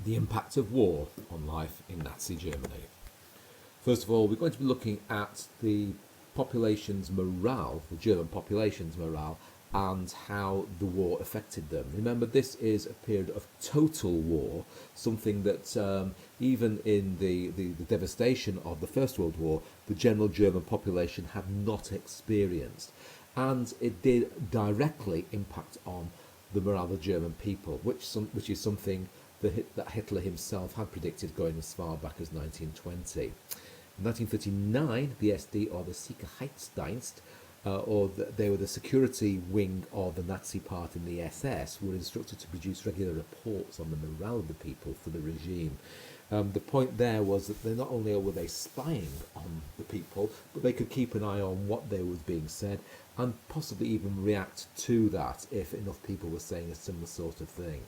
The impact of war on life in Nazi Germany. First of all, we're going to be looking at the population's morale, the German population's morale, and how the war affected them. Remember, this is a period of total war, something that even in the devastation of the First World War, the general German population had not experienced. And it did directly impact on the morale of the German people, which is something that Hitler himself had predicted going as far back as 1920. In 1939, the SD, or the Sicherheitsdienst, they were the security wing of the Nazi part in the SS, were instructed to produce regular reports on the morale of the people for the regime. The point there was that they not only were they spying on the people, but they could keep an eye on what they was being said and possibly even react to that if enough people were saying a similar sort of thing.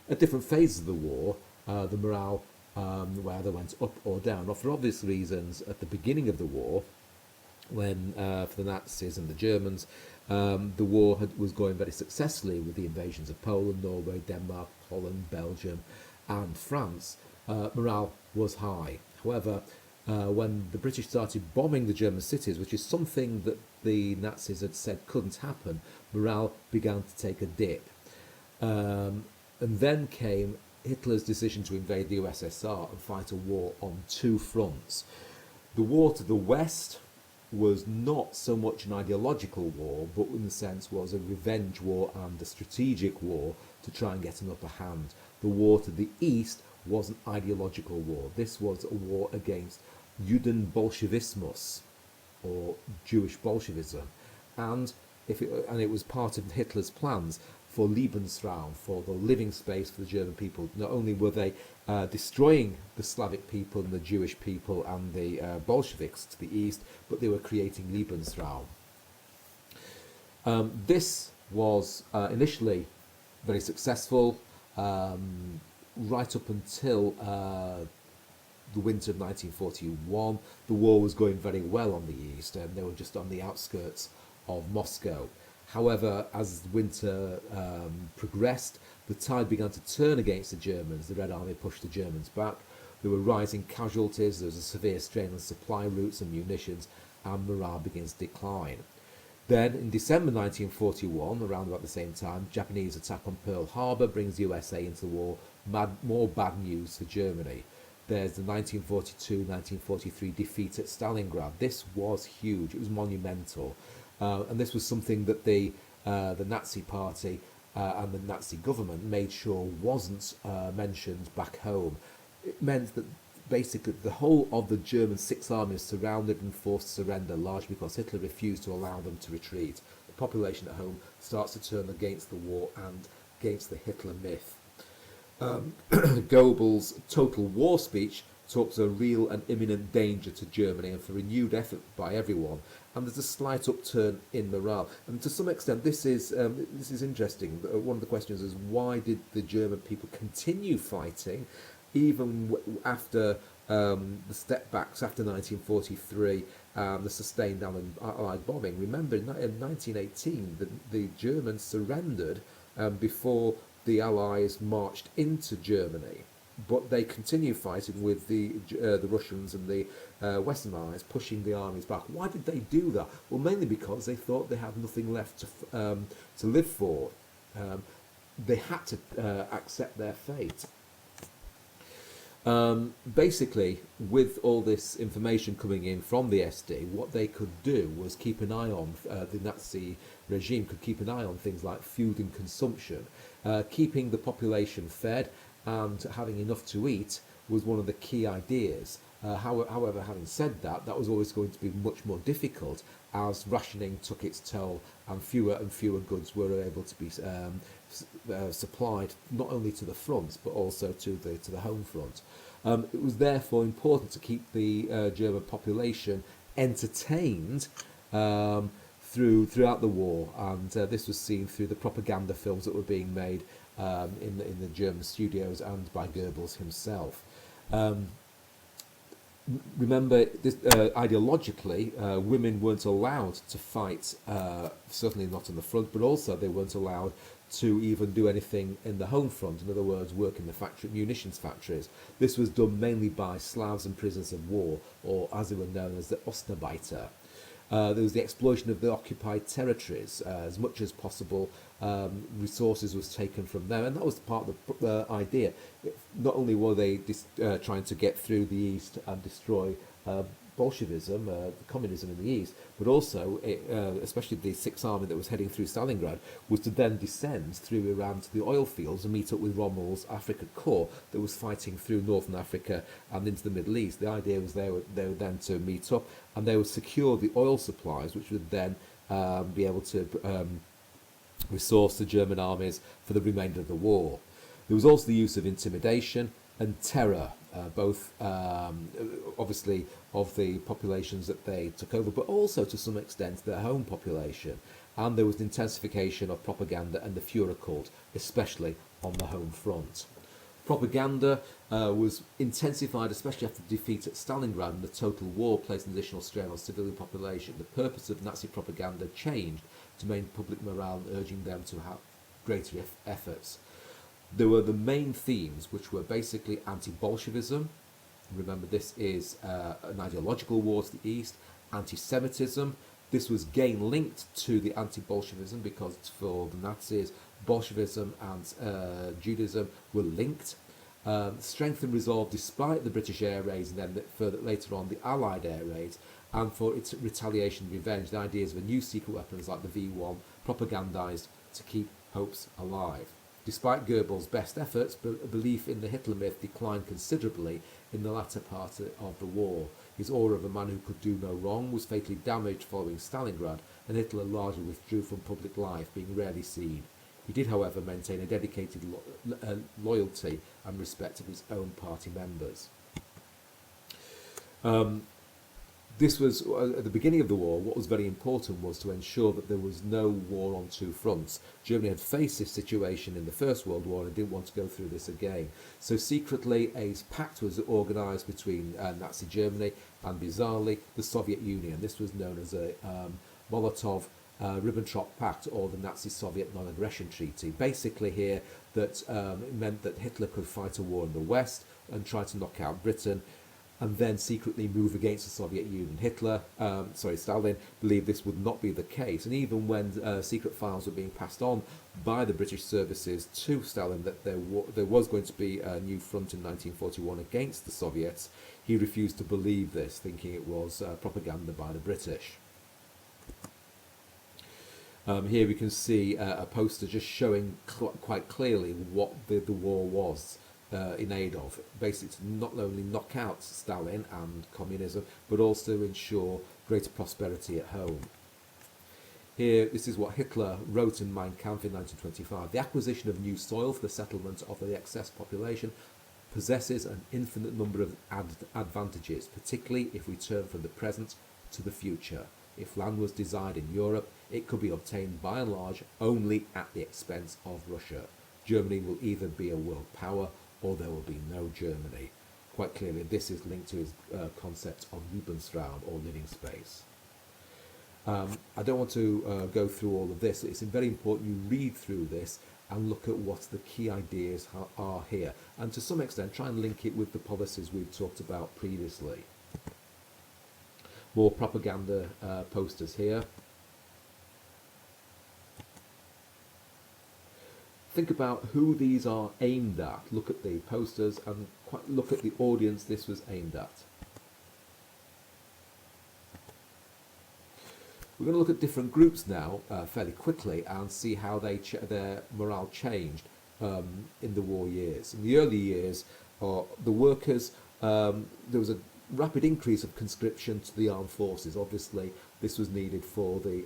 At different phases of the war, the morale whether went up or down. Now, for obvious reasons, at the beginning of the war, when for the Nazis and the Germans, the war was going very successfully with the invasions of Poland, Norway, Denmark, Holland, Belgium, and France. Morale was high. However, when the British started bombing the German cities, which is something that the Nazis had said couldn't happen, morale began to take a dip. And then came Hitler's decision to invade the USSR and fight a war on two fronts. The war to the west was not so much an ideological war, but in a sense was a revenge war and a strategic war to try and get an upper hand. The war to the east was an ideological war. This was a war against Judenbolshevismus, or Jewish Bolshevism, and it was part of Hitler's plans for Lebensraum, for the living space for the German people. Not only were they destroying the Slavic people and the Jewish people and the Bolsheviks to the east, but they were creating Lebensraum. This was initially very successful, right up until the winter of 1941. The war was going very well on the east, and they were just on the outskirts of Moscow. However, as the winter progressed, the tide began to turn against the Germans. The Red Army pushed the Germans back. There were rising casualties, there was a severe strain on supply routes and munitions, and morale begins to decline. Then, in December 1941, around about the same time, Japanese attack on Pearl Harbor brings the USA into the war. More bad news for Germany. There's the 1942-1943 defeat at Stalingrad. This was huge. It was monumental. And this was something that the Nazi Party and the Nazi government made sure wasn't mentioned back home. It meant that basically the whole of the German Sixth Army was surrounded and forced to surrender, largely because Hitler refused to allow them to retreat. The population at home starts to turn against the war and against the Hitler myth. Goebbels' total war speech talks of a real and imminent danger to Germany and for renewed effort by everyone. And there's a slight upturn in morale. And to some extent, this is interesting. One of the questions is, why did the German people continue fighting even after the step backs after 1943, the sustained Allied bombing? Remember, in 1918, the Germans surrendered before the Allies marched into Germany. But they continue fighting with the Russians and the Western Allies, pushing the armies back. Why did they do that? Well, mainly because they thought they had nothing left to live for. They had to accept their fate. Basically, with all this information coming in from the SD, what they could do was keep an eye on, the Nazi regime could keep an eye on things like food and consumption. Keeping the population fed and having enough to eat was one of the key ideas. However, having said that, that was always going to be much more difficult as rationing took its toll and fewer goods were able to be supplied not only to the front but also to the home front. It was therefore important to keep the German population entertained throughout the war, and this was seen through the propaganda films that were being made in the German studios and by Goebbels himself. Remember, ideologically, women weren't allowed to fight, certainly not on the front, but also they weren't allowed to even do anything in the home front, in other words, work in the munitions factories. This was done mainly by Slavs and prisoners of war, or as they were known as the Ostarbeiter. There was the exploitation of the occupied territories. As much as possible, resources was taken from them, and that was part of the idea. Not only were they trying to get through the east and destroy Bolshevism, communism in the east, but also, especially the Sixth Army that was heading through Stalingrad, was to then descend through Iran to the oil fields and meet up with Rommel's Afrika Korps that was fighting through northern Africa and into the Middle East. The idea was they were then to meet up and they would secure the oil supplies, which would then be able to resource the German armies for the remainder of the war. There was also the use of intimidation and terror, both obviously of the populations that they took over, but also to some extent their home population. And there was an intensification of propaganda and the Führerkult, especially on the home front. Propaganda was intensified, especially after the defeat at Stalingrad and the total war placed an additional strain on civilian population. The purpose of Nazi propaganda changed to maintain public morale, urging them to have greater efforts. There were the main themes, which were basically anti-Bolshevism. Remember, this is an ideological war to the east. Anti-Semitism. This was again linked to the anti-Bolshevism because for the Nazis, Bolshevism and Judaism were linked. Strength and resolve despite the British air raids and then further later on the Allied air raids, and for its retaliation and revenge. The ideas of a new secret weapons like the V1 propagandized to keep hopes alive. Despite Goebbels' best efforts, belief in the Hitler myth declined considerably in the latter part of the war. His aura of a man who could do no wrong was fatally damaged following Stalingrad, and Hitler largely withdrew from public life, being rarely seen. He did, however, maintain a dedicated loyalty and respect of his own party members. This was, at the beginning of the war, what was very important was to ensure that there was no war on two fronts. Germany had faced this situation in the First World War and didn't want to go through this again. So secretly, a pact was organised between Nazi Germany and, bizarrely, the Soviet Union. This was known as a Molotov-Ribbentrop Pact, or the Nazi-Soviet Non-Aggression Treaty. Basically here, that it meant that Hitler could fight a war in the West and try to knock out Britain, and then secretly move against the Soviet Union. Stalin believed this would not be the case, and even when secret files were being passed on by the British services to Stalin that there was going to be a new front in 1941 against the Soviets, he refused to believe this, thinking it was propaganda by the British. Here we can see a poster just showing quite clearly what the war was in aid of, basically to not only knock out Stalin and communism, but also ensure greater prosperity at home. Here, this is what Hitler wrote in Mein Kampf in 1925. The acquisition of new soil for the settlement of the excess population possesses an infinite number of advantages, particularly if we turn from the present to the future. If land was desired in Europe, it could be obtained by and large only at the expense of Russia. Germany will either be a world power or there will be no Germany. Quite clearly, this is linked to his concept of Lebensraum, or living space. I don't want to go through all of this. It's very important you read through this and look at what the key ideas are here, and to some extent try and link it with the policies we've talked about previously. More propaganda posters here. Think about who these are aimed at. Look at the posters and look at the audience this was aimed at. We're going to look at different groups now fairly quickly and see how their morale changed in the war years. In the early years, the workers, there was a rapid increase of conscription to the armed forces. Obviously, this was needed for the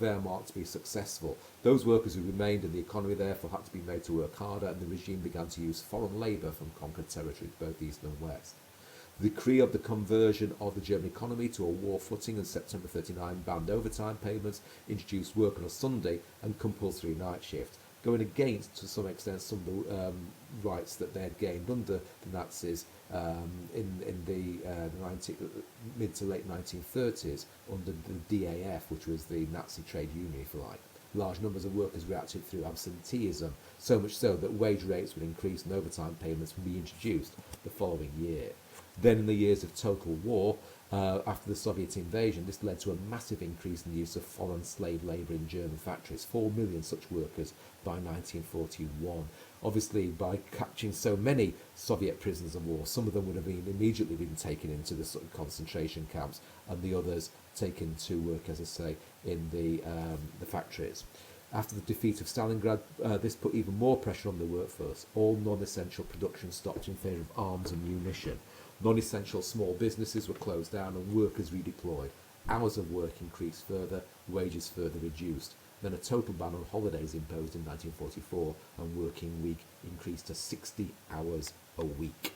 Wehrmacht to be successful. Those workers who remained in the economy, therefore, had to be made to work harder, and the regime began to use foreign labour from conquered territories, both east and west. The decree of the conversion of the German economy to a war footing in September 1939 banned overtime payments, introduced work on a Sunday and compulsory night shift, going against, to some extent, some of the rights that they had gained under the Nazis in the mid to late 1930s under the DAF, which was the Nazi trade union, if you like. Large numbers of workers reacted through absenteeism, so much so that wage rates would increase and overtime payments would be introduced the following year. Then, in the years of total war, after the Soviet invasion, this led to a massive increase in the use of foreign slave labour in German factories, 4 million such workers by 1941. Obviously, by capturing so many Soviet prisoners of war, some of them would have immediately been taken into the sort of concentration camps, and the others taken to work, as I say, in the factories. After the defeat of Stalingrad, this put even more pressure on the workforce. All non-essential production stopped in favour of arms and munition. Non-essential small businesses were closed down and workers redeployed. Hours of work increased further, wages further reduced. Then a total ban on holidays imposed in 1944, and working week increased to 60 hours a week.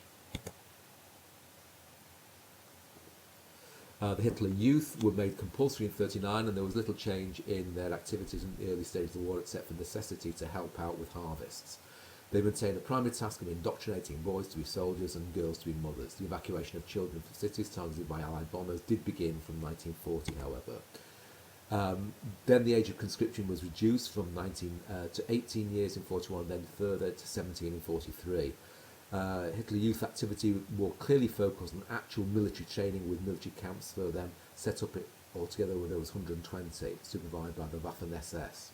The Hitler Youth were made compulsory in 1939, and there was little change in their activities in the early stages of the war except for necessity to help out with harvests. They maintained a primary task of indoctrinating boys to be soldiers and girls to be mothers. The evacuation of children from cities targeted by Allied bombers did begin from 1940, however. Then the age of conscription was reduced from 19 to 18 years in 41, then further to 17 in 43. Hitler Youth activity more clearly focused on actual military training, with military camps for them set up altogether where there was 120, supervised by the Waffen-SS.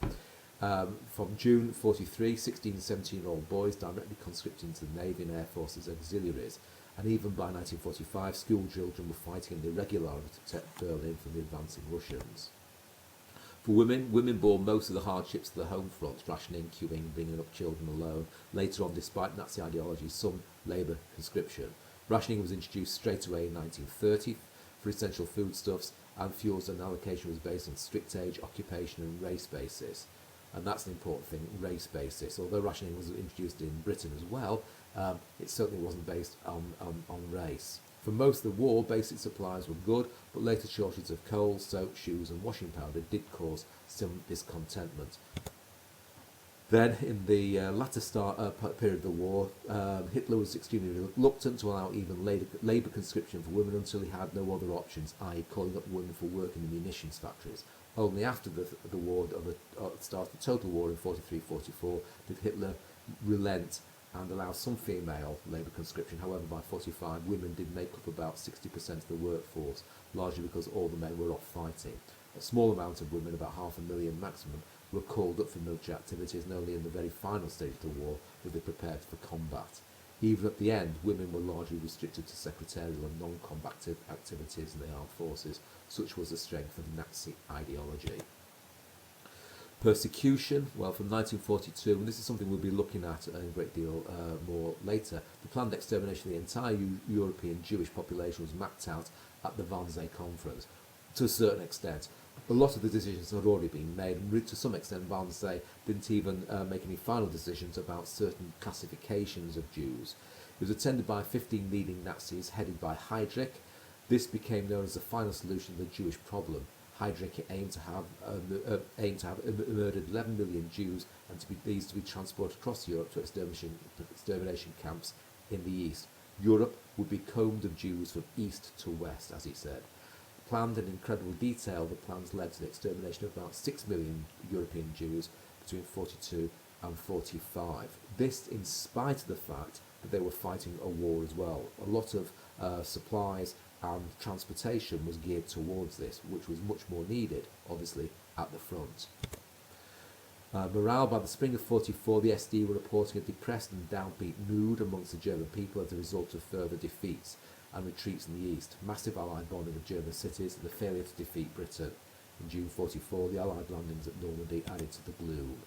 From June 43, 16 and 17-year-old boys directly conscripted into the Navy and Air Force's auxiliaries, and even by 1945 school children were fighting in the irregular army to protect Berlin from the advancing Russians. For women bore most of the hardships of the home front, rationing, queuing, bringing up children alone. Later on, despite Nazi ideology, some labour conscription. Rationing was introduced straight away in 1930 for essential foodstuffs, and fuels and allocation was based on strict age, occupation and race basis. And that's an important thing, race basis. Although rationing was introduced in Britain as well, it certainly wasn't based on race. For most of the war, basic supplies were good, but later shortages of coal, soap, shoes and washing powder did cause some discontentment. Then, in the latter period of the war, Hitler was extremely reluctant to allow even labour conscription for women until he had no other options, i.e. calling up women for work in the munitions factories. Only after the war, the start of the total war in 43-44, did Hitler relent and allow some female labour conscription. However, by 45, women did make up about 60% of the workforce, largely because all the men were off fighting. A small amount of women, about 500,000 maximum, were called up for military activities, and only in the very final stage of the war were they prepared for combat. Even at the end, women were largely restricted to secretarial and non-combative activities in the armed forces. Such was the strength of Nazi ideology. Persecution, well, from 1942, and this is something we'll be looking at a great deal more later, the planned extermination of the entire European Jewish population was mapped out at the Wannsee Conference. To a certain extent, a lot of the decisions had already been made, and to some extent Wannsee didn't even make any final decisions about certain classifications of Jews. It was attended by 15 leading Nazis headed by Heydrich. This became known as the final solution to the Jewish problem. Heydrich aimed to have murdered 11 million Jews, and these to be transported across Europe to extermination camps in the east. Europe would be combed of Jews from east to west, as he said. Planned in incredible detail, the plans led to the extermination of about 6 million European Jews between 42 and 45. This in spite of the fact that they were fighting a war as well. A lot of supplies and transportation was geared towards this, which was much more needed, obviously, at the front. Morale. By the spring of 44, the SD were reporting a depressed and downbeat mood amongst the German people as a result of further defeats and retreats in the east, massive Allied bombing of German cities, and the failure to defeat Britain. In June 44, the Allied landings at Normandy added to the gloom.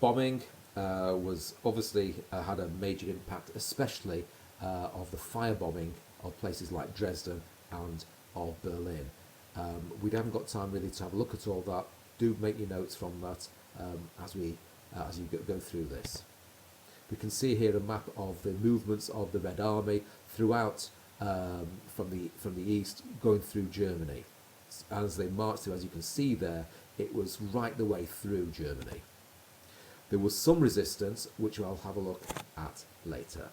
Bombing was obviously had a major impact, especially of the firebombing of places like Dresden and of Berlin. We haven't got time really to have a look at all that. Do make your notes from that as you go through this. We can see here a map of the movements of the Red Army throughout from the east, going through Germany. As they marched through, as you can see there, it was right the way through Germany. There was some resistance, which I'll have a look at later.